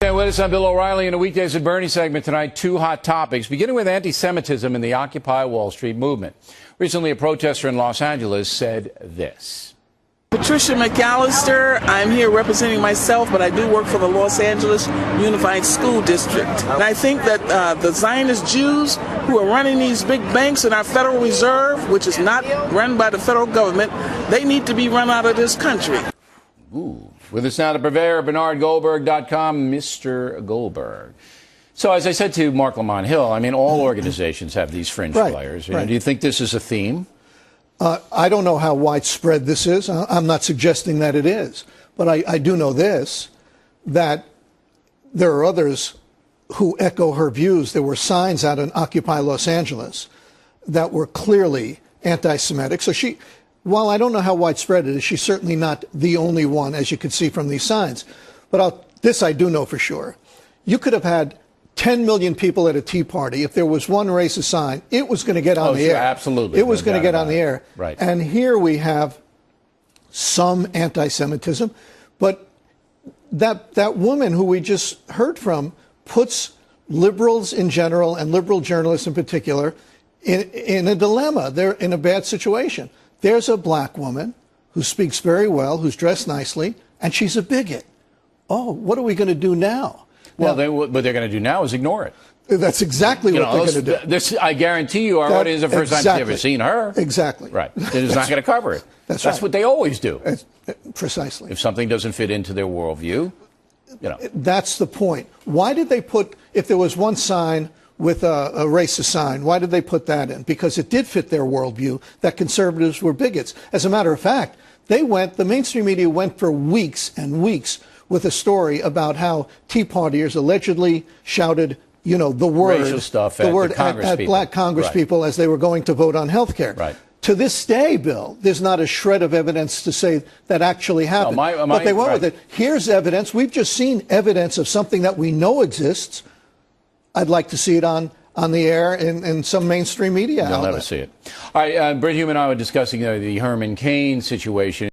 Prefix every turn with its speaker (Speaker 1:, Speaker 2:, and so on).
Speaker 1: Hey, with us, I'm Bill O'Reilly in a Weekdays at Bernie segment tonight. Two hot topics, beginning with anti-Semitism and the Occupy Wall Street movement. Recently, a protester in Los Angeles said this.
Speaker 2: Patricia McAllister, I'm here representing myself, but I do work for the Los Angeles Unified School District. And I think that the Zionist Jews who are running these big banks in our Federal Reserve, which is not run by the federal government, they need to be run out of this country.
Speaker 1: Ooh. With us now, the purveyor, BernardGoldberg.com, Mr. Goldberg. So, as I said to Mark Lamont Hill, I mean, all organizations have these fringe players.
Speaker 3: Right.
Speaker 1: Do you think this is a theme?
Speaker 3: I don't know how widespread this is. I'm not suggesting that it is. But I do know this, that there are others who echo her views. There were signs out in Occupy Los Angeles that were clearly anti-Semitic. So while I don't know how widespread it is, she's certainly not the only one, as you can see from these signs. But this I do know for sure. You could have had 10 million people at a Tea Party. If there was one racist sign, it was going to get on the air.
Speaker 1: Absolutely.
Speaker 3: It was going to get on the air.
Speaker 1: Right.
Speaker 3: And here we have some anti-Semitism. But that woman who we just heard from puts liberals in general and liberal journalists in particular in a dilemma. They're in a bad situation. There's a black woman who speaks very well, who's dressed nicely, and she's a bigot. Oh, what are we going to do now?
Speaker 1: Well, what they're going to do now is ignore it.
Speaker 3: That's exactly what they're going to do.
Speaker 1: This, I guarantee you, our audience is the first time they've ever seen her.
Speaker 3: Exactly.
Speaker 1: Right. They're just not going to cover it.
Speaker 3: That's
Speaker 1: what they always do.
Speaker 3: Precisely.
Speaker 1: If something doesn't fit into their worldview,
Speaker 3: That's the point. Why did they put, if there was one sign with a racist sign, why did they put that in? Because it did fit their worldview that conservatives were bigots. As a matter of fact, the mainstream media went for weeks and weeks with a story about how Tea Partiers allegedly shouted, the word,
Speaker 1: racial stuff
Speaker 3: at black Congress people as they were going to vote on health care.
Speaker 1: Right.
Speaker 3: To this day, Bill, there's not a shred of evidence to say that actually happened. But they went with it. Here's evidence. We've just seen evidence of something that we know exists. I'd like to see it on the air in some mainstream media outlet.
Speaker 1: You'll never see it. All right, Britt Hume and I were discussing the Herman Cain situation.